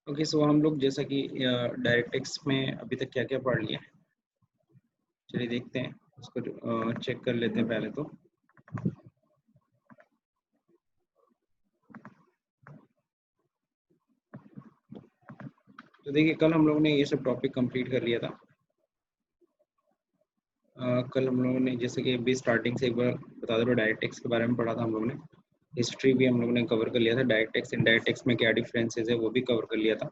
Okay, सो हम लोग जैसा कि डायरेक्ट टैक्स में अभी तक क्या क्या पढ़ लिया है, चलिए देखते हैं उसको चेक कर लेते हैं पहले तो देखिए कल हम लोगों ने ये सब टॉपिक कंप्लीट कर लिया था। कल हम लोगों ने जैसे कि अभी स्टार्टिंग से एक बार बता दो, डायरेक्ट टैक्स के बारे में पढ़ा था हम लोगों ने। हिस्ट्री भी हम लोगों ने कवर कर लिया था, डायरेक्ट टैक्स इनडायरेक्ट टैक्स में क्या डिफरेंसेस है वो भी कवर कर लिया था।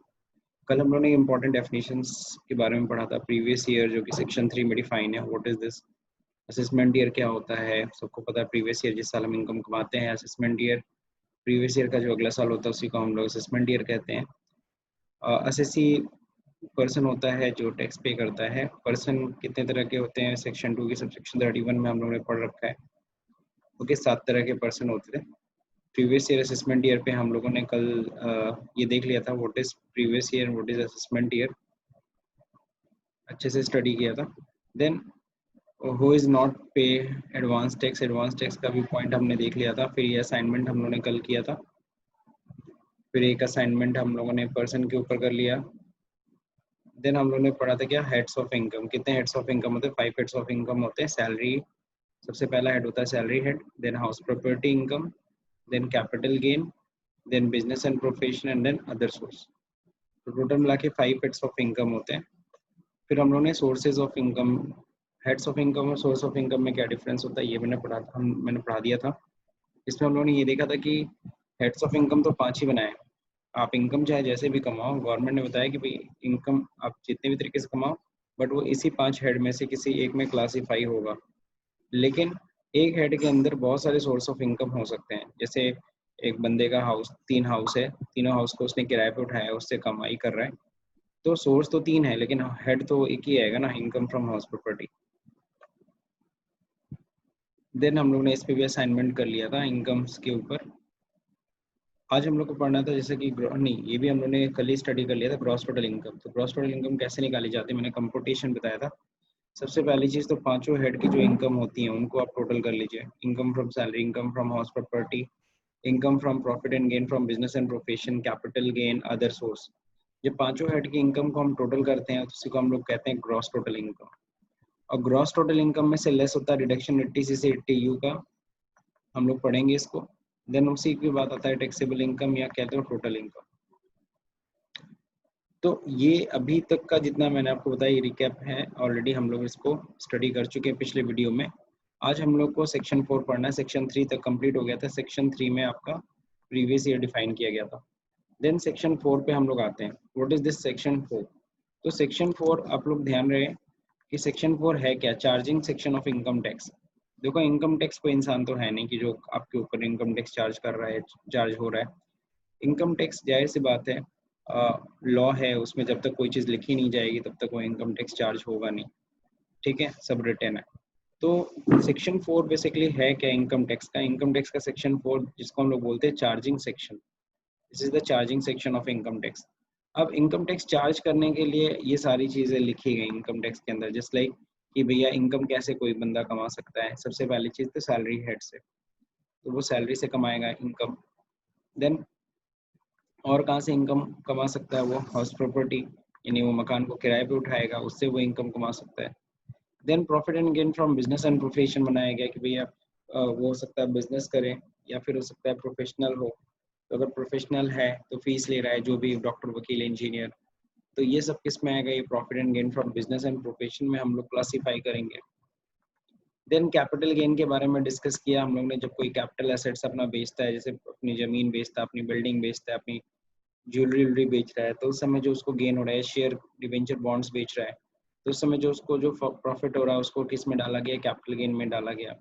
कल हम लोगों ने इंपॉर्टेंट डेफिनेशंस के बारे में पढ़ा था, प्रीवियस ईयर जो कि सेक्शन 3 में डिफाइन है, what is this, assessment year क्या होता है, सबको पता है प्रीवियस ईयर जिस साल हम इनकम कमाते हैं, असेसमेंट ईयर प्रीवियस ईयर का जो अगला साल होता है उसी को हम लोग असेसमेंट ईयर कहते हैं। असेसी पर्सन होता है जो टैक्स पे करता है। पर्सन कितने तरह के होते हैं, सेक्शन 2 की सबसेक्शन 31 में हम लोगों ने पढ़ रखा है। ओके, 7 तरह के पर्सन होते थे। प्रीवियस ईयर असेसमेंट ईयर पे हम लोगों ने कल ये देख लिया था, what is previous year, what is assessment year, अच्छे से स्टडी किया था। देन हु इज नॉट पे एडवांस टैक्स का भी पॉइंट हमने देख लिया था। फिर ये असाइनमेंट हम लोगों ने कल किया था। फिर एक असाइनमेंट हम लोगों ने पर्सन के ऊपर कर लिया। देन हम लोगों ने पढ़ा था क्या, हेड्स ऑफ इनकम, कितने हेड्स ऑफ इनकम होते हैं, 5 हेड्स ऑफ इनकम होते हैं। सैलरी सबसे पहला हेड होता है salary head, then house property income, then capital gain, then business and profession and then other source. तो टोटल मिला के 5 हेड्स ऑफ इनकम होते हैं। फिर हम लोगों ने sources of income, heads of income और सोर्स ऑफ इनकम में क्या डिफरेंस होता है ये मैंने पढ़ा दिया था। इसमें हम लोगों ने ये देखा था कि हेड्स ऑफ इनकम तो 5 ही बनाए। आप इनकम चाहे जैसे भी कमाओ, गवर्नमेंट ने बताया कि भाई इनकम आप जितने भी तरीके से कमाओ, बट वो इसी 5 हेड में से किसी एक में क्लासीफाई होगा। लेकिन एक हेड के अंदर बहुत सारे सोर्स ऑफ इनकम हो सकते हैं। जैसे एक बंदे का हाउस, 3 हाउस है, तीनों हाउस को उसने किराए पे उठाया है, उससे कमाई कर रहा है, तो सोर्स तो 3 है लेकिन हेड तो एक ही आएगा ना, income from house property. Then हम लोग ने इस पे भी असाइनमेंट कर लिया था इनकम्स के ऊपर। आज हम लोग को पढ़ना था जैसे कि नहीं, ये भी हम लोग ने कल ही स्टडी कर लिया था, ग्रॉस टोटल इनकम। तो ग्रॉस टोटल इनकम कैसे निकाली जाती है, मैंने कंप्यूटेशन बताया था। सबसे पहली चीज तो पांचों हेड की जो इनकम होती है उनको आप टोटल कर लीजिए। Income from salary, income from house property, income from profit and gain from business and profession, capital gain, other source. जब पांचों हेड की इनकम को हम टोटल करते हैं तो उसी को हम लोग कहते हैं ग्रॉस टोटल इनकम। और ग्रॉस टोटल इनकम में से लेस होता है डिडक्शन 80C से 80U का, हम लोग पढ़ेंगे इसको। देन उसी के बाद आता है टैक्सेबल इनकम या कहते हो टोटल इनकम। तो ये अभी तक का जितना मैंने आपको बताया ये रिकैप है, ऑलरेडी हम लोग इसको स्टडी कर चुके हैं पिछले वीडियो में। आज हम लोग को सेक्शन 4 पढ़ना है, सेक्शन 3 तक कंप्लीट हो गया था। सेक्शन 3 में आपका प्रीवियस ईयर डिफाइन किया गया था। देन सेक्शन 4 पे हम लोग आते हैं, व्हाट इज दिस सेक्शन 4। तो सेक्शन 4 आप लोग ध्यान रहे कि सेक्शन 4 है क्या, charging section of income tax. देखो इनकम टैक्स कोई इंसान तो है नहीं कि जो आपके ऊपर इनकम टैक्स चार्ज कर रहा है, चार्ज हो रहा है। इनकम टैक्स जाहिर सी बात है लॉ है, उसमें जब तक कोई चीज़ लिखी नहीं जाएगी तब तक वो इनकम टैक्स चार्ज होगा नहीं, ठीक है, सब रिटर्न है। तो सेक्शन 4 बेसिकली है क्या इनकम टैक्स का, इनकम टैक्स का सेक्शन 4 जिसको हम लोग बोलते हैं charging section, this is the charging section of income tax. अब इनकम टैक्स चार्ज करने के लिए ये सारी चीज़ें लिखी गई इनकम टैक्स के अंदर, जस्ट लाइक कि भैया इनकम कैसे कोई बंदा कमा सकता है। सबसे पहली चीज़ तो सैलरी हेड से, तो वो सैलरी से कमाएगा इनकम। देन और कहाँ से इनकम कमा सकता है वो, हाउस प्रॉपर्टी, यानी वो मकान को किराए पे उठाएगा, उससे वो इनकम कमा सकता है। Then profit and gain from business and profession बनाया गया कि भैया वो हो सकता है बिजनेस करे या फिर हो सकता है प्रोफेशनल हो। तो अगर प्रोफेशनल है तो फीस ले रहा है, जो भी डॉक्टर, वकील, इंजीनियर, तो ये सब किस में आएगा, ये profit and gain from business and profession में हम लोग क्लासीफाई करेंगे। देन कैपिटल गेन के बारे में डिस्कस किया हम लोग ने। जब कोई कैपिटल एसेट्स अपना बेचता है, जैसे अपनी जमीन बेचता है, अपनी बिल्डिंग बेचता है, अपनी ज्वेलरी व्वेलरी बेच रहा है, तो उस समय जो उसको गेन हो रहा है, शेयर डिवेंचर बॉन्ड्स बेच रहा है, तो उस समय जो उसको जो प्रॉफिट हो रहा है उसको किस में डाला गया, कैपिटल गेन में डाला गया।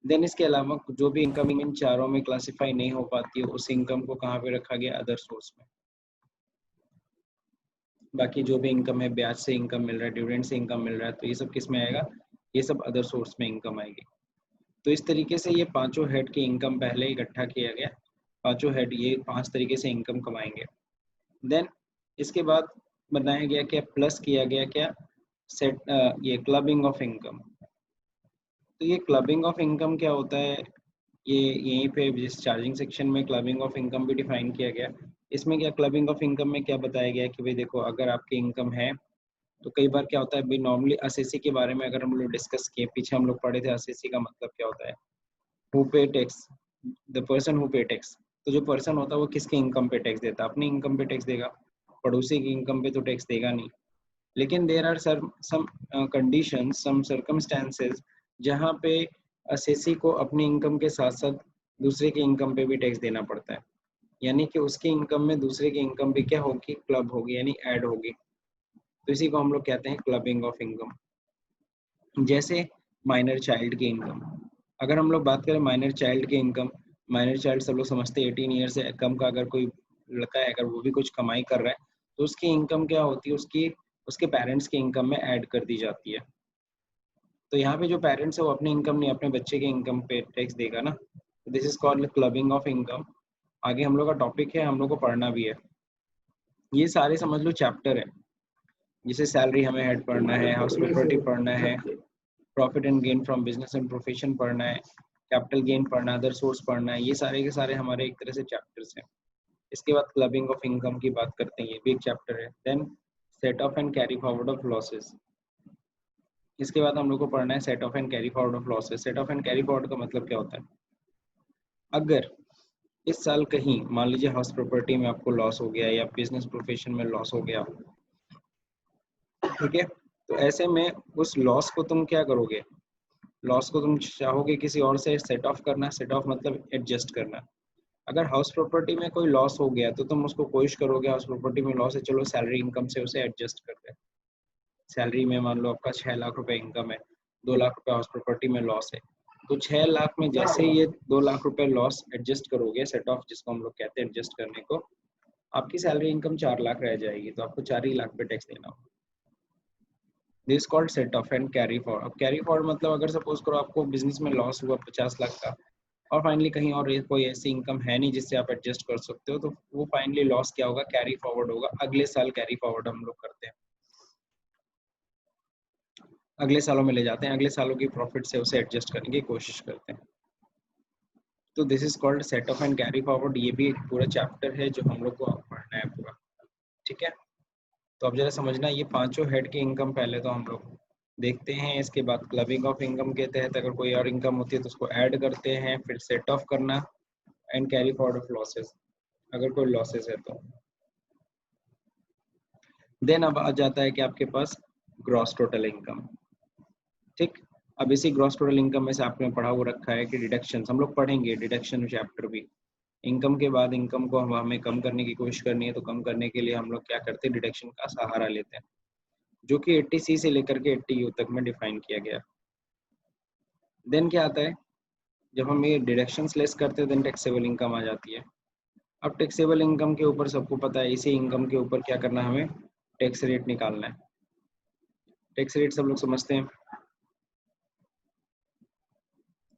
देन इसके अलावा जो भी इनकम इन चारों में क्लासिफाई नहीं हो पाती है उस इनकम को कहाँ पे रखा गया, अदर सोर्स में। बाकी जो भी इनकम है, ब्याज से इनकम मिल रहा है, डिविडेंड से इनकम मिल रहा है, तो ये सब किस में आएगा, ये सब अदर सोर्स में इनकम आएगी। तो इस तरीके से ये पांचों हेड की इनकम पहले इकट्ठा किया गया। पांचों हेड ये 5 तरीके से इनकम कमाएंगे। देन इसके बाद बनाया गया क्या, प्लस किया गया क्या, सेट ये क्लबिंग ऑफ इनकम। तो ये क्लबिंग ऑफ इनकम क्या होता है, ये यहीं पे जिस चार्जिंग सेक्शन में क्लबिंग ऑफ इनकम भी डिफाइन किया गया। इसमें क्या क्लबिंग ऑफ इनकम में क्या बताया गया है कि भाई देखो अगर आपकी इनकम है तो कई बार क्या होता है भाई नॉर्मली एसएससी के बारे में अगर हम लोग डिस्कस किए, पीछे हम लोग पढ़े थे एसएससी का मतलब क्या होता है, हु पे टैक्स, द पर्सन हु पे टैक्स। तो जो पर्सन होता है वो किसके इनकम पे टैक्स देता है, अपनी इनकम पे टैक्स देगा, पड़ोसी की इनकम पे तो टैक्स देगा नहीं। लेकिन there are some condition, some circumstances जहाँ पे एसएससी को अपनी इनकम के साथ साथ दूसरे की इनकम पे भी टैक्स देना पड़ता है, यानी कि उसकी इनकम में दूसरे की इनकम भी क्या होगी, क्लब होगी, यानी ऐड होगी। तो इसी को हम लोग कहते हैं क्लबिंग ऑफ इनकम। जैसे माइनर चाइल्ड की इनकम, अगर हम लोग बात करें माइनर चाइल्ड की इनकम, माइनर चाइल्ड सब लोग समझते हैं 18 ईयर से कम का अगर कोई लड़का है, अगर वो भी कुछ कमाई कर रहा है तो उसकी इनकम क्या होती है, उसकी उसके पेरेंट्स की इनकम में ऐड कर दी जाती है। तो यहाँ पे जो पेरेंट्स है वो अपनी इनकम नहीं, अपने बच्चे की इनकम पे टैक्स देगा ना। This is called clubbing of income. आगे हम लोग का टॉपिक है, हम लोग को पढ़ना भी है। ये सारे समझ लो चैप्टर है, जैसे सैलरी हमें हेड पढ़ना है, हाउस प्रॉपर्टी पढ़ना है, profit and gain from business and profession पढ़ना है, कैपिटल गेन पढ़ना है, अदर सोर्स पढ़ना है, ये सारे के सारे हमारे एक तरह से चैप्टर्स हैं। इसके बाद क्लबिंग ऑफ इनकम की बात करते हैं, ये भी एक चैप्टर है। Then set off and carry forward of losses, इसके बाद हम लोग को पढ़ना है set off and carry forward of losses. Set off and carry forward का मतलब क्या होता है, अगर इस साल कहीं मान लीजिए हाउस प्रॉपर्टी में आपको लॉस हो गया या बिजनेस प्रोफेशन में लॉस हो गया, ठीक है, तो ऐसे में उस लॉस को तुम क्या करोगे, लॉस को तुम चाहोगे किसी और से सेट ऑफ करना, सेट ऑफ मतलब एडजस्ट करना। अगर हाउस प्रॉपर्टी में कोई लॉस हो गया तो तुम उसको कोशिश करोगे, हाउस प्रॉपर्टी में लॉस है, चलो सैलरी इनकम से उसे एडजस्ट कर दे। सैलरी में मान लो आपका 6 लाख रुपए इनकम है, 2 लाख रुपए हाउस प्रॉपर्टी में लॉस है, तो 6 लाख में जैसे ही ये 2 लाख रुपए लॉस एडजस्ट करोगे, सेट ऑफ जिसको हम लोग कहते हैं एडजस्ट करने को, आपकी सैलरी इनकम 4 लाख रह जाएगी, तो आपको 4 ही लाख पे टैक्स देना होगा। This called set off and carry forward. अब कैरी फॉरवर्ड मतलब अगर सपोज करो आपको बिजनेस में लॉस हुआ 50 लाख का, और फाइनली कहीं और कोई ऐसी इनकम है नहीं जिससे आप एडजस्ट कर सकते हो, तो वो फाइनली लॉस क्या होगा, कैरी फॉरवर्ड होगा। अगले साल कैरी फॉरवर्ड हम लोग करते हैं, अगले सालों में ले जाते हैं, अगले सालों की प्रॉफिट से उसे एडजस्ट करने की कोशिश करते हैं। तो this is called set off and carry forward. ये भी एक पूरा चैप्टर है जो हम लोग को पढ़ना है पूरा, ठीक है। तो अब जरा समझना, ये पांचों हेड की इनकम पहले तो हम लोग देखते हैं, इसके बाद क्लबिंग ऑफ इनकम के तहत अगर कोई और इनकम होती है तो उसको ऐड करते हैं, फिर सेट ऑफ करना and carry forward of losses, अगर कोई लॉसेस है तो। देन अब आ जाता है कि आपके पास ग्रॉस टोटल इनकम, ठीक। अब इसी ग्रॉस टोटल इनकम में से आपने पढ़ा हुआ रखा है कि डिडक्शन हम लोग पढ़ेंगे, डिडक्शन चैप्टर भी। इनकम के बाद इनकम को हमें कम करने की कोशिश करनी है, तो कम करने के लिए हम लोग क्या करते हैं, डिडक्शन का सहारा लेते हैं, जो कि 80C से लेकर के 80U तक में डिफाइन किया गया। देन क्या आता है, जब हम ये डिडक्शंस लेस करते हैं देन टैक्सेबल इनकम आ जाती है। अब टैक्सेबल इनकम के ऊपर सबको पता है, इसी इनकम के ऊपर क्या करना है, हमें टैक्स रेट निकालना है। टैक्स रेट सब लोग समझते हैं,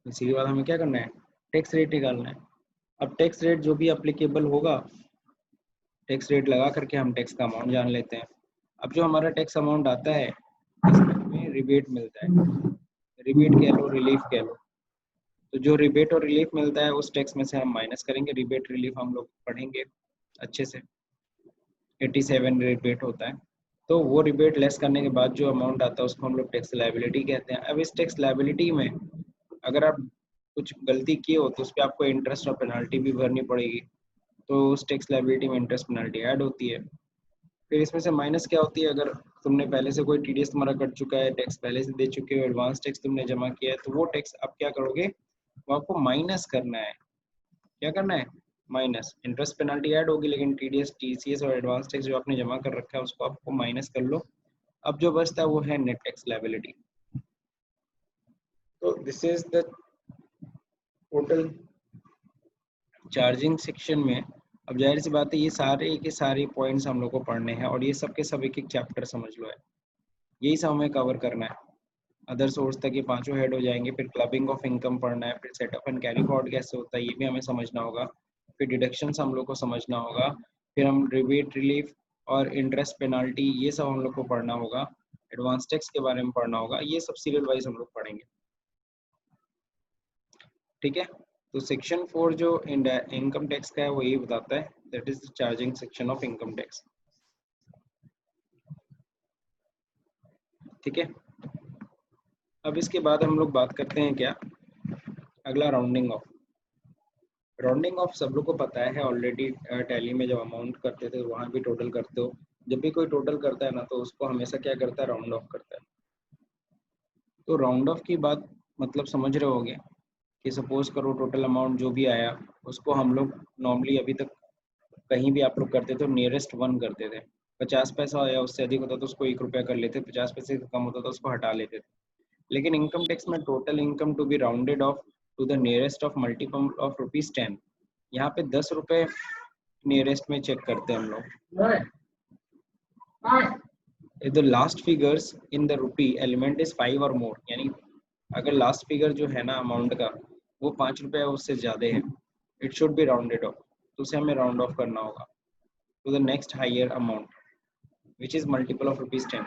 इसी के बाद हमें क्या करना है, टैक्स रेट निकालना है। अब टैक्स रेट जो भी अप्लीकेबल होगा, टैक्स रेट लगा करके हम टैक्स का अमाउंट जान लेते हैं। अब जो हमारा टैक्स अमाउंट आता है इसमें हमें रिबेट मिलता है, रिबेट कह लो, रिलीफ कह लो। तो जो रिबेट और रिलीफ मिलता है उस टैक्स में से हम माइनस करेंगे, रिबेट रिलीफ हम लोग पढ़ेंगे अच्छे से, 87 रिबेट होता है। तो वो रिबेट लेस करने के बाद जो अमाउंट आता है उसको हम लोग टैक्स लायबिलिटी कहते हैं। अब इस टैक्स लायबिलिटी में अगर आप कुछ गलती किए हो तो उस पर आपको इंटरेस्ट और पेनल्टी भी भरनी पड़ेगी, तो उस टैक्स लायबिलिटी में इंटरेस्ट पेनल्टी ऐड होती है। फिर इसमें से माइनस क्या होती है, अगर तुमने पहले से कोई टीडीएस तुम्हारा कट चुका है, टैक्स पहले से दे चुके हो, एडवांस टैक्स तुमने जमा किया है, तो वो टैक्स आप क्या करोगे, वो आपको माइनस करना है। क्या करना है, माइनस। इंटरेस्ट पेनल्टी ऐड होगी लेकिन टीडीएस, टीसीएस और एडवांस टैक्स जो आपने जमा कर रखा है उसको आपको माइनस कर लो। अब जो बचता है वो है नेट टैक्स लायबिलिटी। तो this is the total charging section में। अब जाहिर सी बात है ये सारे के सारे पॉइंट्स हम लोग को पढ़ने हैं, और ये सब के सब एक एक चैप्टर समझ लो है, यही सब हमें कवर करना है। अदर सोर्स तक ये पांचों हेड हो जाएंगे, फिर क्लबिंग ऑफ इनकम पढ़ना है, फिर set off and carry forward कैसे होता है ये भी हमें समझना होगा, फिर डिडक्शंस हम लोग को समझना होगा, फिर हम रिबेट रिलीफ और इंटरेस्ट पेनाल्टी ये सब हम लोग को पढ़ना होगा, एडवांस टैक्स के बारे में पढ़ना होगा, ये सब सीरियल वाइज हम लोग पढ़ेंगे, ठीक है। तो सेक्शन 4 जो इनकम टैक्स का है वो यही बताता है, that is the charging section of income tax. ठीक है, अब इसके बाद हम लोग बात करते हैं क्या, अगला राउंडिंग ऑफ। राउंडिंग ऑफ सब लोग को पता है ऑलरेडी, टैली में जब अमाउंट करते थे वहाँ भी टोटल करते हो, जब भी कोई टोटल करता है ना तो उसको हमेशा क्या करता है, राउंड ऑफ करता है। तो राउंड ऑफ की बात मतलब समझ रहे होगे कि सपोज करो टोटल अमाउंट जो भी आया उसको हम लोग नॉर्मली अभी तक कहीं भी आप लोग करते थे नियरेस्ट वन करते थे। 50 पैसा या उससे अधिक होता तो उसको 1 रुपया कर लेते, 50 पैसे से कम होता तो उसको हटा लेते थे। लेकिन इनकम टैक्स में total income to be rounded off to the nearest of multiple of ₹10। यहाँ पे 10 रुपये नियरेस्ट में चेक करते हैं हम लोग। If the last figures in the rupee element is 5 or more, यानी अगर लास्ट फिगर जो है ना अमाउंट का वो 5 रुपये उससे ज़्यादा है, it should be rounded off, तो उसे हमें राउंड ऑफ करना होगा to the next higher amount which is multiple of ₹10।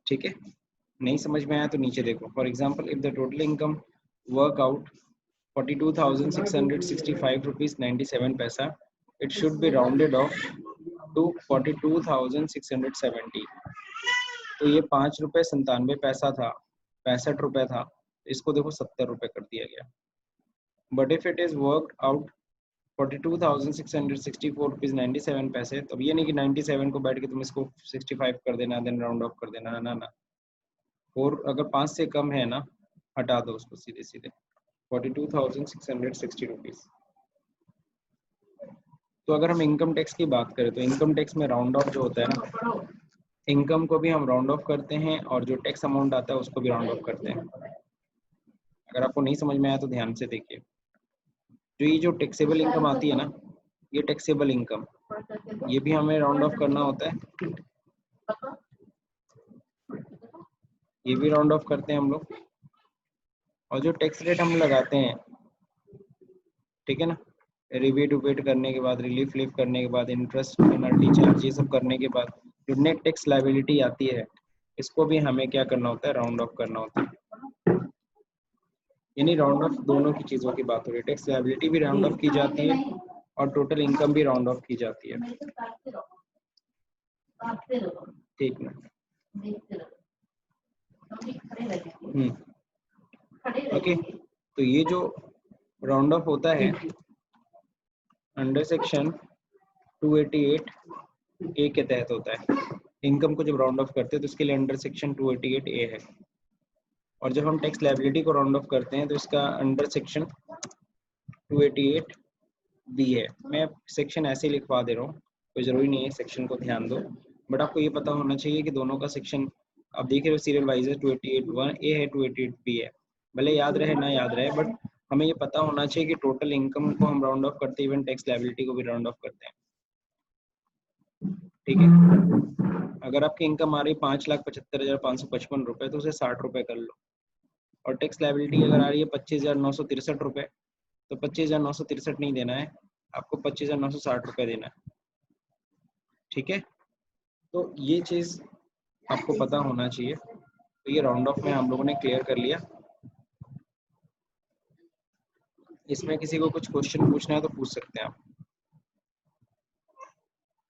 ठीक है, नहीं समझ में आया तो नीचे देखो। For example if the total income work out 42,665 rupees 97 paisa, it should be rounded off to 42,670। तो ये 5 रुपये 97 पैसा था, 65 रुपये था, इसको देखो 70 रुपये कर दिया गया। But if it is work out 42,664 rupees 97 पैसे, तब ये नहीं कि 97 को बैठ के तुम इसको 65 कर देना देन राउंड ऑफ कर देना, ना ना। और अगर 5 से कम है ना हटा दो उसको सीधे सीधे 42,660 रुपीज। तो अगर हम इनकम टैक्स की बात करें तो इनकम टैक्स में राउंड ऑफ जो होता है ना, इनकम को भी हम राउंड ऑफ करते हैं और जो टैक्स अमाउंट आता है उसको भी राउंड ऑफ करते हैं। अगर आपको नहीं समझ में आया तो ध्यान से देखिए। जो ये जो टैक्सेबल इनकम आती है ना, ये टैक्सेबल इनकम, ये भी हमें राउंड ऑफ करना होता है, ये भी राउंड ऑफ करते हैं हम लोग। और जो टैक्स रेट हम लगाते हैं, ठीक है ना, रिबेट उबेट करने के बाद, रिलीफ लिफ करने के बाद, इंटरेस्ट पेनल्टी चार्ज ये सब करने के बाद जो नेट टैक्स लायबिलिटी आती है, इसको भी हमें क्या करना होता है, राउंड ऑफ करना होता है। यानी राउंड ऑफ दोनों की चीज़ों की बात हो रही है, टैक्स लायबिलिटी भी राउंड ऑफ की जाती है और टोटल इनकम भी राउंड ऑफ की जाती है। ठीक ना, ओके। तो ये जो राउंड ऑफ होता है अंडर सेक्शन 288 ए के तहत होता है। इनकम को जब राउंड ऑफ करते हैं तो इसके लिए अंडर सेक्शन 288 ए है, और जब हम टैक्स लायबिलिटी को राउंड ऑफ करते हैं तो इसका अंडर सेक्शन 288 बी है। मैं सेक्शन ऐसे ही लिखवा दे रहा हूँ, कोई ज़रूरी नहीं है सेक्शन को ध्यान दो, बट आपको ये पता होना चाहिए कि दोनों का सेक्शन आप देख रहे हो सीरियल वाइज है, 288(1) ए है, 288 बी है। भले याद रहे ना याद रहे, बट हमें ये पता होना चाहिए कि टोटल इनकम को हम राउंड ऑफ करते हैं, इवन टैक्स लायबिलिटी को भी राउंड ऑफ करते हैं। ठीक है, अगर आपकी इनकम आ रही 5,75,555 रुपये तो उसे 60 रुपये कर लो, और टैक्स लायबिलिटी अगर आ रही है 25,963 रुपये तो 25,963 नहीं देना है आपको, 25,960 रुपये देना है। ठीक है, तो ये चीज़ आपको पता होना चाहिए। तो ये राउंड ऑफ में हम लोगों ने क्लियर कर लिया। इसमें किसी को कुछ क्वेश्चन पूछना है तो पूछ सकते हैं आप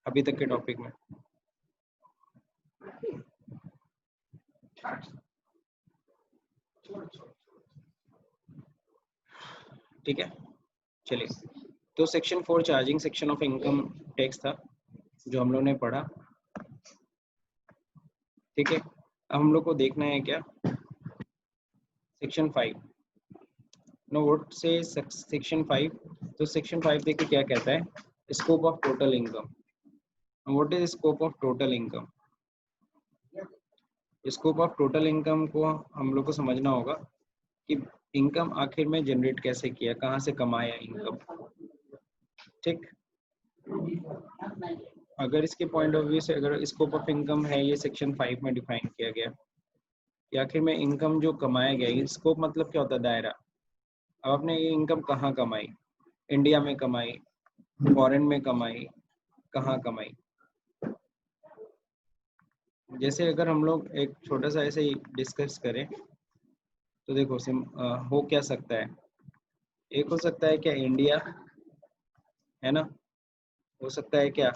अभी तक के टॉपिक में। ठीक है, चलिए। तो section 4 charging section of income tax था जो हम लोग ने पढ़ा। ठीक है, अब हम लोग को देखना है क्या, सेक्शन 5। नोट से सेक्शन 5, तो सेक्शन 5 देखिए क्या कहता है, scope of total income. What is scope of total income? Scope of total income को हम लोग को समझना होगा कि इनकम आखिर में जनरेट कैसे किया, कहाँ से कमाया इनकम। ठीक, अगर इसके पॉइंट ऑफ व्यू से अगर स्कोप ऑफ इनकम है, ये सेक्शन 5 में डिफाइन किया गया कि आखिर में इनकम जो कमाया गया, स्कोप मतलब क्या होता है, दायरा। अब आपने ये इनकम कहाँ कमाई, इंडिया में कमाई, फॉरेन में कमाई, कहाँ कमाई। जैसे अगर हम लोग एक छोटा सा ऐसे ही डिस्कस करें तो देखो हो क्या सकता है, एक हो सकता है क्या इंडिया, है ना, हो सकता है क्या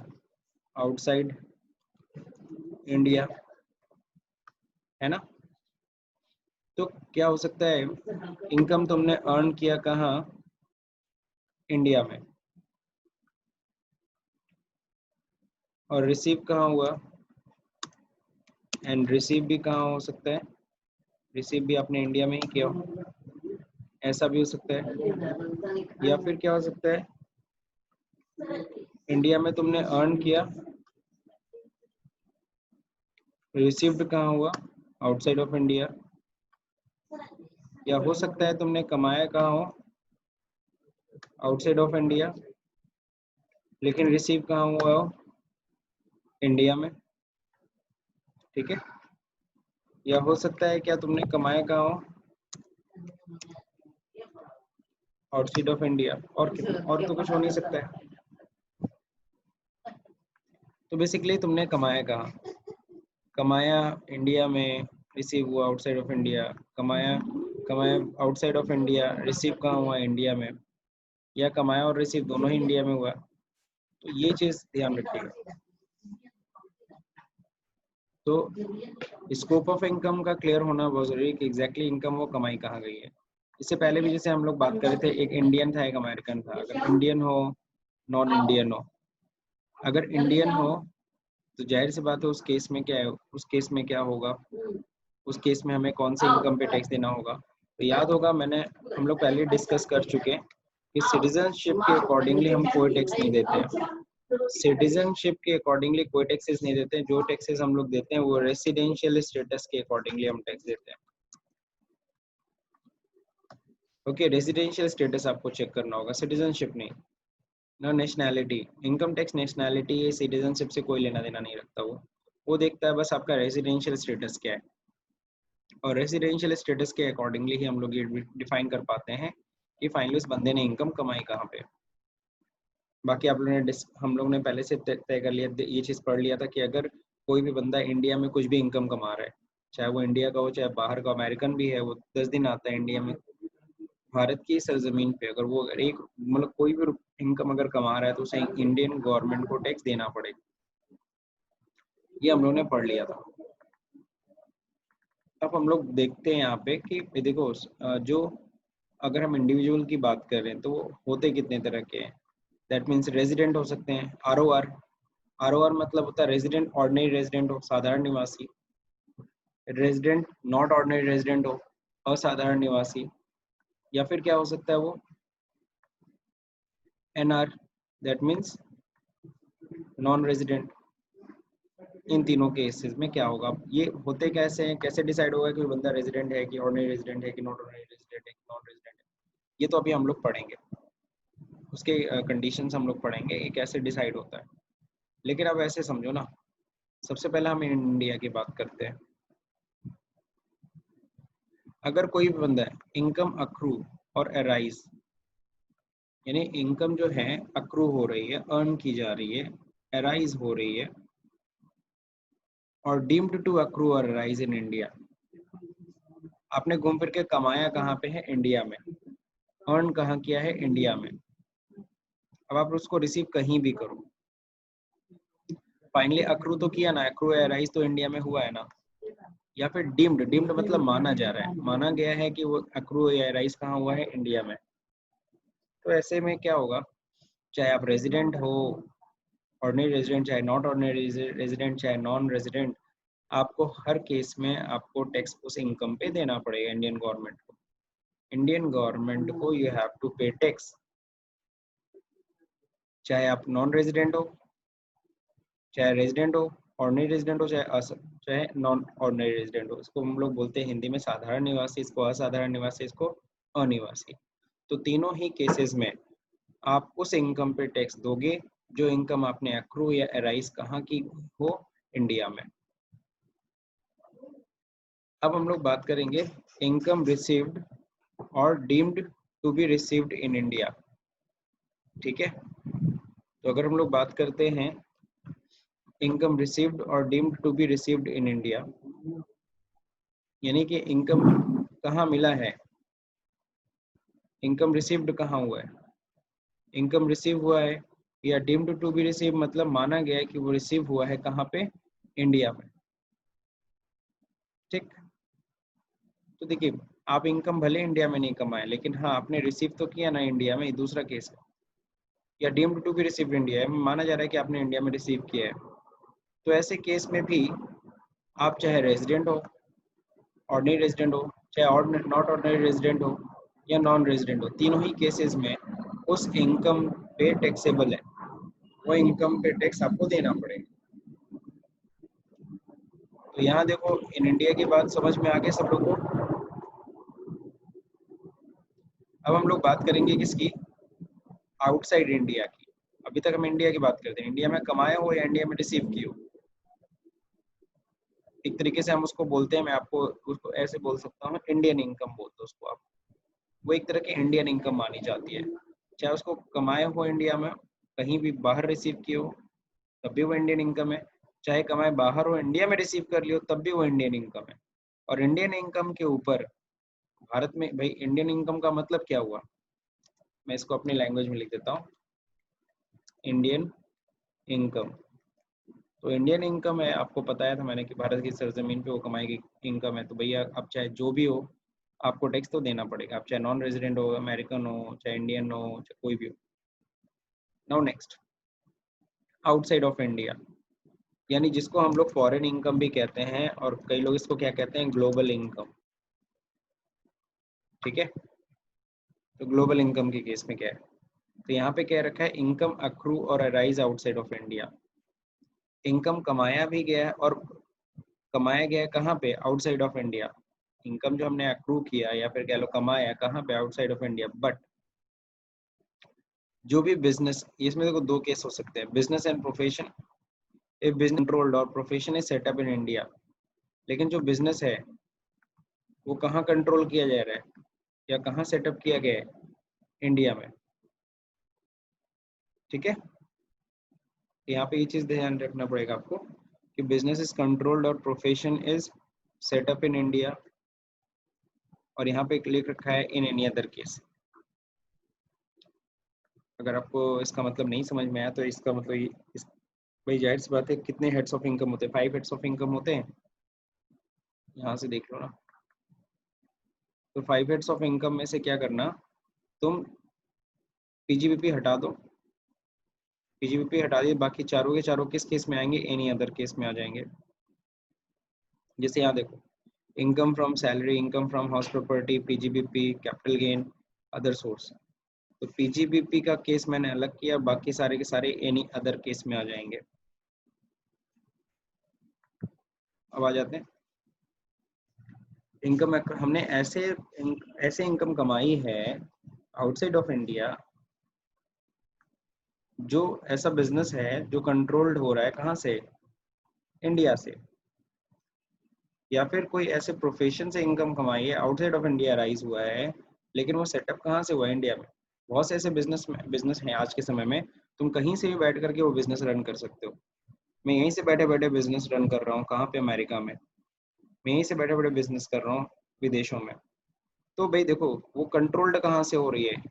आउटसाइड इंडिया, है ना। तो क्या हो सकता है, इनकम तुमने अर्न किया कहाँ, इंडिया में, और रिसीव कहाँ हुआ, एंड रिसीव भी कहाँ हो सकता है, रिसीव भी आपने इंडिया में ही किया हो, ऐसा भी हो सकता है। या फिर क्या हो सकता है, इंडिया में तुमने अर्न किया, रिसीव्ड कहाँ हुआ, आउटसाइड ऑफ इंडिया। या हो सकता है तुमने कमाया कहाँ हो, आउटसाइड ऑफ इंडिया, लेकिन रिसीव कहाँ हुआ हो, इंडिया में, ठीक है। या हो सकता है क्या तुमने कमाया कहाँ हो, आउटसाइड ऑफ इंडिया, और तो कुछ हो नहीं सकता है। तो बेसिकली तुमने कमाया कहाँ, कमाया इंडिया में, रिसीव हुआ आउटसाइड ऑफ इंडिया, कमाया कमाया आउटसाइड ऑफ इंडिया, रिसीव कहाँ हुआ, इंडिया में, या कमाया और रिसीव दोनों ही इंडिया में हुआ। तो ये चीज ध्यान रखिएगा। तो स्कोप ऑफ इनकम का क्लियर होना बहुत जरूरी है कि एग्जैक्टली इनकम वो कमाई कहाँ गई है। इससे पहले भी जैसे हम लोग बात कर रहे थे, एक इंडियन था एक अमेरिकन था। अगर इंडियन हो, नॉन इंडियन हो, अगर इंडियन हो तो जाहिर सी बात है उस केस में क्या है, उस केस में क्या होगा, उस केस में हमें कौन से इनकम पे टैक्स देना होगा। तो याद होगा हम लोग पहले डिस्कस कर चुके हैं कि सिटीजनशिप के अकॉर्डिंगली हम कोई टैक्स नहीं देते हैं। सिटीजनशिप के अकॉर्डिंगली कोई टैक्सेस नहीं देते हैं। जो टैक्सेस हम लोग देते हैं वो रेसिडेंशियल स्टेटस के अकॉर्डिंगली हम टैक्स देते हैं। ओके, रेसिडेंशियल स्टेटस आपको चेक करना होगा, सिटीजनशिप नहीं ना। Nationality, income tax nationality citizenship से कोई लेना देना नहीं रखता। वो देखता है बस आपका रेसिडेंशियल स्टेटस क्या है, और रेसिडेंशियल स्टेटस के अकॉर्डिंगली ही हम लोग ये डिफाइन कर पाते हैं कि फाइनली उस बंदे ने इनकम कमाई कहाँ पे। बाकी आप लोगों ने हम लोग ने पहले से तय कर लिया, ये चीज़ पढ़ लिया था कि अगर कोई भी बंदा इंडिया में कुछ भी इनकम कमा रहा है, चाहे वो इंडिया का हो चाहे बाहर का, अमेरिकन भी है, वो 10 दिन आता है इंडिया में, भारत की सरजमीन पे, अगर वो अगर एक मतलब कोई भी इनकम अगर कमा रहा है तो उसे इंडियन गवर्नमेंट को टैक्स देना पड़ेगा। ये हम लोग ने पढ़ लिया था। अब हम लोग देखते हैं यहाँ पे कि देखो जो अगर हम इंडिविजुअल की बात कर रहे हैं तो वो होते कितने तरह के हैं। दैट मीन्स रेजिडेंट हो सकते हैं, आर मतलब होता है रेजिडेंट, ऑर्डिनरी रेजिडेंट हो, साधारण निवासी, रेजिडेंट नॉट ऑर्डिनरी रेजिडेंट हो, असाधारण निवासी, या फिर क्या हो सकता है वो NR, that means non resident. इन तीनों केसेस में क्या होगा, ये होते कैसे हैं, कैसे डिसाइड होगा कि बंदा रेजिडेंट है कि ऑर्डिनरी रेजिडेंट है कि नॉट ऑर्डिनरी रेजिडेंट है कि नॉन रेजिडेंट है, ये तो अभी हम लोग पढ़ेंगे, उसके कंडीशंस हम लोग पढ़ेंगे ये कैसे डिसाइड होता है। लेकिन अब ऐसे समझो ना, सबसे पहले हम इंडिया की बात करते हैं। अगर कोई भी बंदा है इनकम अक्रू और अराइज, यानी इनकम जो है अक्रू हो रही है, अर्न की जा रही है, अराइज हो रही है, और डीम्ड टू अक्रू और अराइज इन इंडिया, आपने घूम फिर के कमाया कहाँ पे है, इंडिया में, अर्न कहाँ किया है, इंडिया में। अब आप उसको रिसीव कहीं भी करो, फाइनली अक्रू तो किया ना, अक्रू अराइज तो इंडिया में हुआ है ना। या फिर डीम्ड, डीम्ड मतलब माना जा रहा है, माना गया है कि वो अक्रू या अराइज कहाँ हुआ है, इंडिया में। तो ऐसे में क्या होगा, चाहे आप रेजिडेंट हो, ऑर्डिनरी रेजिडेंट, चाहे नॉट ऑर्डिनरी रेजिडेंट, चाहे नॉन रेजिडेंट, आपको हर केस में आपको टैक्स उस इनकम पे देना पड़ेगा इंडियन गवर्नमेंट को। इंडियन गवर्नमेंट को यू हैव टू पे टैक्स, चाहे आप नॉन रेजिडेंट हो, चाहे रेजिडेंट हो, ऑर्डिनरी रेजिडेंट हो, चाहे नॉन ऑर्डिनरी रेजिडेंट हो। इसको हम लोग बोलते हैं हिंदी में साधारण निवासी, इसको असाधारण निवासी, इसको अनिवासी। तो तीनों ही केसेस में आप उस इनकम पे टैक्स दोगे जो इनकम आपने अक्रू या अराइज कहाँ की हो, इंडिया में। अब हम लोग बात करेंगे इनकम रिसीव्ड और deemed to be received in India, ठीक है। तो अगर हम लोग बात करते हैं इनकम रिसीव्ड और deemed to be received in India, यानी कि इनकम कहाँ मिला है, इनकम रिसीव्ड कहाँ हुआ है, इनकम रिसीव हुआ है या डीम्ड टू बी रिसीव, मतलब माना गया है कि वो रिसीव हुआ है कहाँ पे, इंडिया में। ठीक, तो देखिए आप इनकम भले इंडिया में नहीं कमाए, लेकिन हाँ आपने रिसीव तो किया ना इंडिया में, दूसरा केस है। या deemed to be receive India है, माना जा रहा है कि आपने इंडिया में रिसीव किया है, तो ऐसे केस में भी आप चाहे रेजिडेंट हो, ऑर्डिनरी रेजिडेंट हो, चाहे नॉट ऑर्डिनरी रेजिडेंट हो या नॉन रेजिडेंट हो, तीनों ही केसेस में उस इनकम पे टैक्सेबल है, वो इनकम पे टैक्स आपको देना पड़ेगा। तो यहाँ देखो इन इंडिया की बात समझ में आ गई सब लोग को। अब हम लोग बात करेंगे किसकी, आउटसाइड इंडिया की। अभी तक हम इंडिया की बात करते हैं, इंडिया में कमाए हो या इंडिया में रिसीव की हो। एक तरीके से हम उसको बोलते हैं, मैं आपको उसको ऐसे बोल सकता हूँ, इंडियन इनकम बोलते हो उसको आप। वो एक तरह की इंडियन इनकम मानी जाती है, चाहे उसको कमाए हो इंडिया में, कहीं भी बाहर रिसीव किए हो तब भी वो इंडियन इनकम है, चाहे कमाए बाहर हो इंडिया में रिसीव कर लियो तब भी वो इंडियन इनकम है। और इंडियन इनकम के ऊपर भारत में, भाई इंडियन इनकम का मतलब क्या हुआ, मैं इसको अपनी लैंग्वेज में लिख देता हूँ, इंडियन इनकम। तो इंडियन इनकम है, आपको बताया था मैंने कि भारत की सरजमीन पे वो कमाई की इनकम है, तो भैया आप चाहे जो भी हो आपको टैक्स तो देना पड़ेगा, आप चाहे नॉन रेजिडेंट हो, अमेरिकन हो, चाहे इंडियन हो, चाहे कोई भी हो। Now next, outside of India, यानी जिसको हम लोग फॉरेन इनकम भी कहते हैं और कई लोग इसको क्या कहते हैं, ग्लोबल इनकम। ठीक है, तो ग्लोबल इनकम के केस में क्या है, तो यहाँ पे क्या रखा है, इनकम अक्रू और arise outside of India. Income कमाया भी गया है और कमाया गया है कहाँ पे, आउटसाइड ऑफ इंडिया। इनकम जो हमने अक्रू किया या फिर कह लो कमाया कहाँ पे, आउटसाइड ऑफ इंडिया। बट जो भी बिजनेस, इसमें देखो दो केस हो सकते हैं, business and profession. A business controlled और profession is set up in India. लेकिन जो बिजनेस है वो कहाँ कंट्रोल किया जा रहा है या कहाँ सेटअप किया गया है, इंडिया में। ठीक है, यहाँ पे ये चीज ध्यान रखना पड़ेगा आपको कि बिजनेस इज कंट्रोल्ड और profession is set up in India, और यहाँ पे लिख रखा है इन एनी अदर केस। अगर आपको इसका मतलब नहीं समझ में आया तो इसका मतलब भाई जाहिर सी बात है, कितने हेड्स ऑफ इनकम होते हैं, 5 हेड्स ऑफ इनकम होते हैं, यहाँ से देख लो ना। तो 5 हेड्स ऑफ इनकम में से क्या करना, तुम पीजीबीपी हटा दो, पीजीबीपी हटा दिए, बाकी चारों के चारों किस केस में आएंगे, एनी अदर केस में आ जाएंगे। जैसे यहाँ देखो, income from salary, income from house property, PGBP, capital gain, other source. तो पीजीबीपी का केस मैंने अलग किया, बाकी सारे के सारे एनी अदर केस में आ जाएंगे। अब आ जाते हैं इनकम। हमने ऐसे इनकम कमाई है आउटसाइड ऑफ इंडिया, जो ऐसा बिजनेस है जो कंट्रोल्ड हो रहा है कहाँ से, इंडिया से। या फिर कोई ऐसे प्रोफेशन से इनकम कमाई है आउटसाइड ऑफ इंडिया राइज हुआ है, लेकिन वो सेटअप कहाँ से हुआ है, इंडिया में। बहुत से ऐसे बिजनेस हैं आज के समय में, तुम कहीं से भी बैठ करके वो बिजनेस रन कर सकते हो। मैं यहीं से बैठे बैठे बिजनेस रन कर रहा हूँ, कहाँ पे, अमेरिका में। मैं यहीं से बैठे बैठे बिजनेस कर रहा हूँ विदेशों में। तो भाई देखो वो कंट्रोल्ड कहाँ से हो रही है,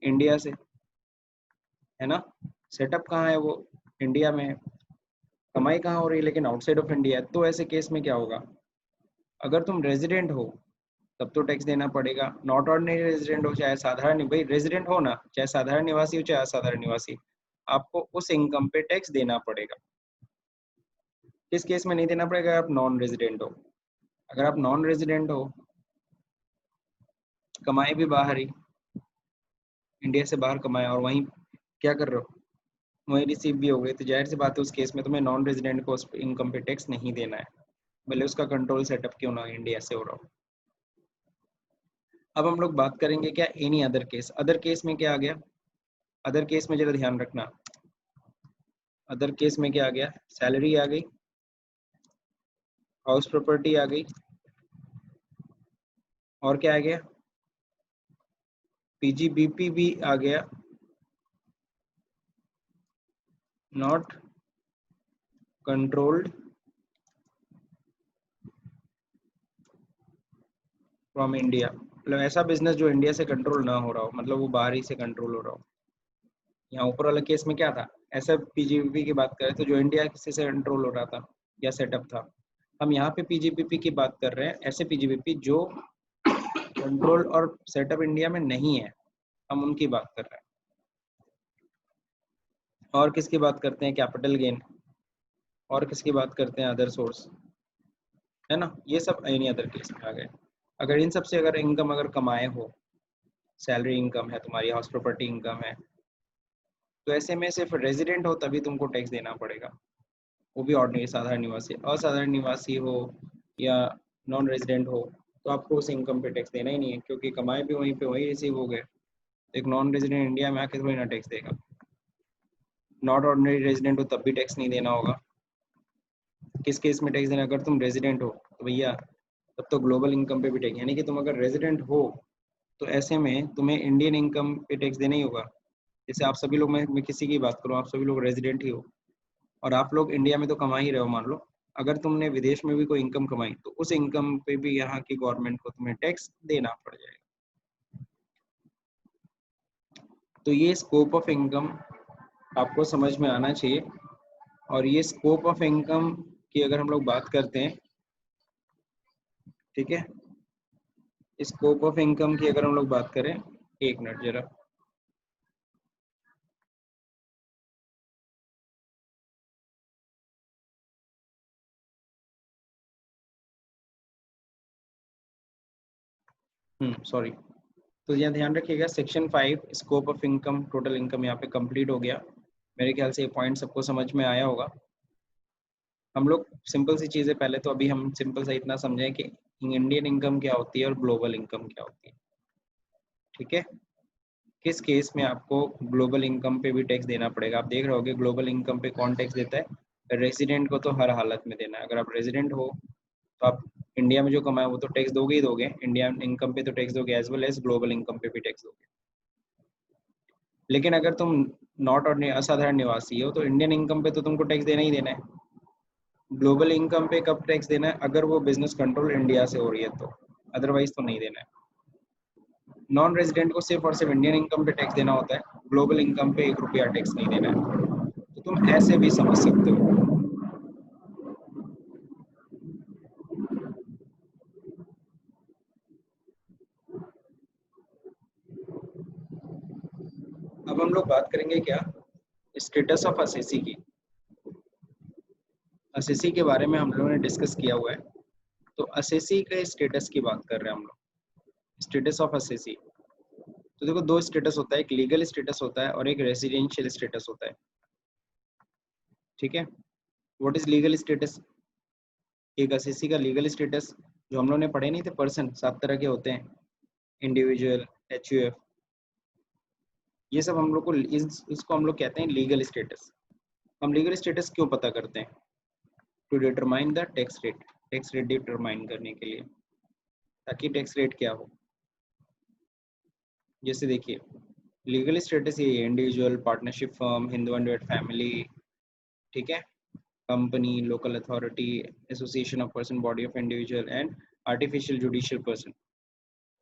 इंडिया से, है ना। सेटअप कहाँ है वो, इंडिया में है। कमाई कहाँ हो रही है, लेकिन आउटसाइड ऑफ इंडिया है। तो ऐसे केस में क्या होगा, अगर तुम रेजिडेंट हो तब तो टैक्स देना पड़ेगा, नॉट ऑर्डिनरी रेजिडेंट हो चाहे साधारण, भाई रेजिडेंट हो ना, चाहे साधारण निवासी हो चाहे असाधारण निवासी, आपको उस इनकम पे टैक्स देना पड़ेगा। किस केस में नहीं देना पड़ेगा, आप नॉन रेजिडेंट हो। अगर आप नॉन रेजिडेंट हो, कमाए भी बाहर ही, इंडिया से बाहर कमाए और वहीं क्या कर रहे हो, वहीं रिसीव भी हो गए, तो जाहिर सी बात है उस केस में तुम्हें नॉन रेजिडेंट को उस इनकम पे टैक्स नहीं देना है, भले उसका कंट्रोल सेटअप क्यों ना इंडिया से हो रहा हो। अब हम लोग बात करेंगे क्या, any other case. Other case में क्या आ गया, अदर केस में जरा ध्यान रखना, अदर केस में क्या आ गया, सैलरी आ गई, हाउस प्रॉपर्टी आ गई, और क्या आ गया, पीजीबीपी भी आ गया, नॉट कंट्रोल्ड फ्रॉम इंडिया। मतलब ऐसा बिजनेस जो इंडिया से कंट्रोल ना हो रहा हो, मतलब वो बाहर ही से कंट्रोल हो रहा हो। यहाँ ऊपर वाले केस में क्या था, ऐसा पीजीपीपी की बात करें तो जो इंडिया किसी से कंट्रोल हो रहा था या सेटअप था। हम यहाँ पे पीजीपीपी की बात कर रहे हैं, ऐसे पीजीपीपी जो कंट्रोल और सेटअप इंडिया में नहीं है, हम उनकी बात कर रहे हैं। और किसकी बात करते हैं, कैपिटल गेन, और किसकी बात करते हैं, अदर सोर्स, है ना। ये सब एनी अदर केस में आ गए। अगर इन सब से अगर इनकम अगर कमाए हो, सैलरी इनकम है तुम्हारी, हाउस प्रॉपर्टी इनकम है, तो ऐसे में सिर्फ रेजिडेंट हो तभी तुमको टैक्स देना पड़ेगा, वो भी ऑर्डिनरी साधारण निवासी। असाधारण निवासी हो या नॉन रेजिडेंट हो तो आपको उस इनकम पे टैक्स देना ही नहीं है, क्योंकि कमाए भी वहीं पे वही रिसीव हो गए। एक नॉन रेजिडेंट इंडिया में आके थोड़ी ना टैक्स देगा। नॉट ऑर्डिनरी रेजिडेंट हो तब भी टैक्स नहीं देना होगा। किस केस में टैक्स देना, अगर तुम रेजिडेंट हो तो भैया तब तो ग्लोबल इनकम पे भी टैक्स, यानी कि तुम अगर रेजिडेंट हो तो ऐसे में तुम्हें इंडियन इनकम पे टैक्स देना ही होगा। जैसे आप सभी लोग, मैं किसी की बात करूँ, आप सभी लोग रेजिडेंट ही हो और आप लोग इंडिया में तो कमा ही रहे हो, मान लो। अगर तुमने विदेश में भी कोई इनकम कमाई तो उस इनकम पे भी यहाँ की गवर्नमेंट को तुम्हें टैक्स देना पड़ जाएगा। तो ये स्कोप ऑफ इनकम आपको समझ में आना चाहिए। और ये स्कोप ऑफ इनकम की अगर हम लोग बात करते हैं, ठीक है, स्कोप ऑफ इनकम की अगर हम लोग बात करें, एक मिनट जरा, सॉरी। तो यहाँ ध्यान रखिएगा, section 5 scope of income, total income यहाँ पे कंप्लीट हो गया। मेरे ख्याल से ये पॉइंट सबको समझ में आया होगा। हम लोग सिंपल सी चीज़ें, पहले तो अभी हम सिंपल सा इतना समझें कि इंडियन इनकम क्या होती है और ग्लोबल इनकम क्या होती है, ठीक है। किस केस में आपको ग्लोबल इनकम पे भी टैक्स देना पड़ेगा। आप देख रहे होगे ग्लोबल इनकम पे कौन टैक्स देता है, रेजिडेंट को तो हर हालत में देना है। अगर आप रेजिडेंट हो तो आप इंडिया में जो कमाए वो तो टैक्स दोगे ही दोगे, इंडियन इनकम पे तो टैक्स दोगे, as well as global income पे भी टैक्स दोगे। लेकिन अगर तुम नॉट और असाधारण निवासी हो तो इंडियन इनकम पे तो तुमको टैक्स देना ही देना है। ग्लोबल इनकम पे कब टैक्स देना है, अगर वो बिजनेस कंट्रोल इंडिया से हो रही है तो, अदरवाइज तो नहीं देना है। नॉन रेजिडेंट को सिर्फ और सिर्फ इंडियन इनकम पे टैक्स देना होता है, ग्लोबल इनकम पे 1 रुपया टैक्स नहीं देना है। तो तुम ऐसे भी समझ सकते हो। अब हम लोग बात करेंगे क्या, स्टेटस ऑफ असेसी की। असेसी के बारे में हम लोगों ने डिस्कस किया हुआ है, तो असेसी के स्टेटस की बात कर रहे हैं हम लोग, स्टेटस ऑफ असेसी। तो देखो दो स्टेटस होता है, एक लीगल स्टेटस होता है और एक रेसिडेंशियल स्टेटस होता है, ठीक है। व्हाट इज लीगल स्टेटस, एक असेसी का लीगल स्टेटस, जो हम लोग ने पढ़े नहीं थे, पर्सन 7 तरह के होते हैं, इंडिविजुअल, एचयूएफ, ये सब हम लोग को इसको हम लोग कहते हैं लीगल स्टेटस। हम लीगल स्टेटस क्यों पता करते हैं, to determine the tax rate, tax rate determine करने के लिए, ताकि टैक्स रेट क्या हो। जैसे देखिए लीगल स्टेटस ये है, individual, partnership firm, Hindu and family, ठीक है, company, local authority, association of person, body of individual and artificial judicial person,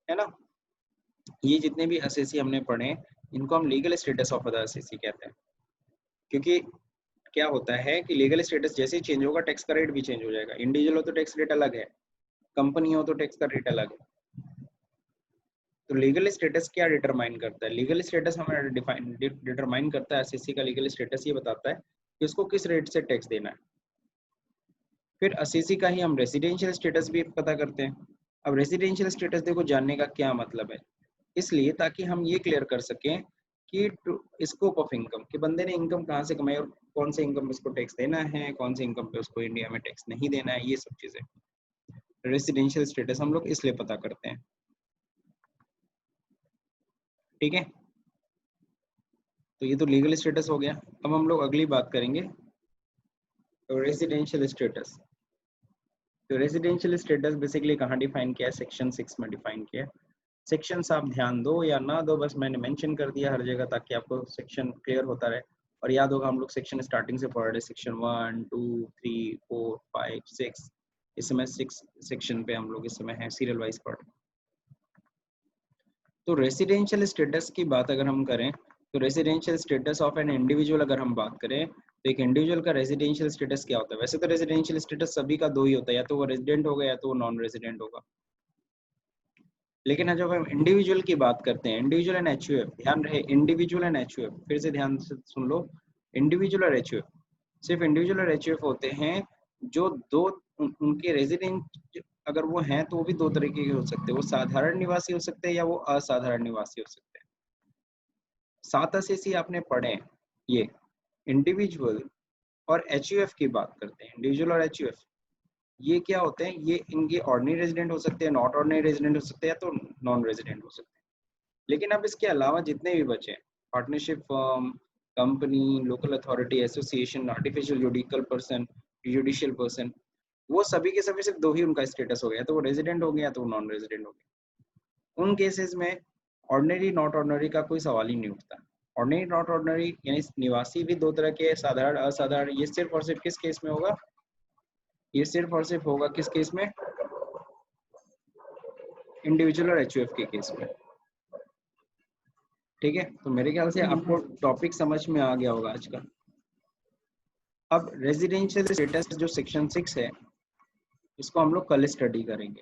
है ना। ये जितने भी असेसी हमने पढ़े इनको हम legal status of the assessee कहते हैं। क्योंकि क्या होता है कि लीगल स्टेटस जैसे ही चेंज होगा टैक्स का रेट भी चेंज हो जाएगा। इंडिविजुअल हो तो टैक्स रेट अलग है, कंपनी हो तो टैक्स का रेट अलग है। तो लीगल स्टेटस क्या डिटरमाइन करता है, लीगल स्टेटस हमारा डिटरमाइन करता है, एसएससी का लीगल स्टेटस ये बताता है कि उसको किस रेट से टैक्स देना है। फिर एसएससी का ही हम रेसिडेंशियल स्टेटस भी पता करते हैं। अब रेसिडेंशियल स्टेटस देखो जानने का क्या मतलब है, इसलिए ताकि हम ये क्लियर कर सकें कि स्कोप ऑफ इनकम, कि बंदे ने इनकम कहाँ से कमाई और कौन से इनकम पे उसको टैक्स देना है, कौन से इनकम पे उसको इंडिया में टैक्स नहीं देना है, ये सब चीजें रेसिडेंशियल स्टेटस हम लोग इसलिए पता करते हैं, ठीक है। तो ये तो लीगल स्टेटस हो गया। अब हम लोग अगली बात करेंगे, तो रेसिडेंशियल स्टेटस। तो रेसिडेंशियल स्टेटस बेसिकली कहाँ डिफाइन किया है, सेक्शन 6 में डिफाइन किया है। सेक्शंस आप ध्यान दो या ना दो, बस मैंने मेंशन कर दिया हर जगह ताकि आपको सेक्शन क्लियर होता रहे। और याद होगा हम लोग सेक्शन स्टार्टिंग से पढ़ रहे, सेक्शन 1 2 3 4 5 6, इस समय 6 सेक्शन पे हम लोग इस समय है, सीरियल वाइज पढ़ रहे। तो रेसिडेंशियल स्टेटस की बात अगर हम करें तो residential status of an individual अगर हम बात करें तो एक इंडिविजुअल का रेसिडेंशियल स्टेटस क्या होता है? वैसे तो रेसिडेंशियल स्टेटस सभी का दो ही होता है, या तो वो रेजिडेंट होगा या तो वो नॉन रेजिडेंट होगा। लेकिन जब हम इंडिविजुअल की बात करते हैं, इंडिविजुअल एंड एचयूएफ, ध्यान रहे इंडिविजुअल एंड एचयूएफ, फिर से ध्यान से सुन लो, इंडिविजुअल और एचयूएफ, सिर्फ इंडिविजुअल और एचयूएफ होते हैं जो दो उनके रेजिडेंट अगर वो हैं तो वो भी दो तरीके के हो सकते हैं, वो साधारण निवासी हो सकते हैं या वो असाधारण निवासी हो सकते हैं। 7 से आपने पढ़े, ये इंडिविजुअल और एचयूएफ की बात करते हैं, इंडिविजुअल और एचयूएफ ये क्या होते हैं? ये इनके ऑर्डिनरी रेजिडेंट हो सकते हैं, नॉट ऑर्डिनरी रेजिडेंट हो सकते हैं, या तो नॉन रेजिडेंट हो सकते हैं। लेकिन अब इसके अलावा जितने भी बचे, partnership firm, company, local authority, association, artificial judicial person, वो सभी के सभी सिर्फ दो ही उनका स्टेटस हो गया, तो वो रेजिडेंट हो गया तो वो नॉन रेजिडेंट हो गया। उन केसेस में ऑर्डिनरी नॉट ऑर्डिनरी का कोई सवाल ही नहीं उठता। ऑर्डिनरी नॉट ऑर्डिनरी यानी निवासी भी दो तरह के, साधारण असाधारण, ये सिर्फ और सिर्फ किस केस में होगा? ये सिर्फ और सिर्फ होगा किस केस में? इंडिविजुअल और एचयूएफ के केस में। ठीक है, तो मेरे ख्याल से आपको टॉपिक समझ में आ गया होगा आज का। अब रेजिडेंशियल स्टेटस जो सेक्शन 6 है, इसको हम लोग कल स्टडी करेंगे।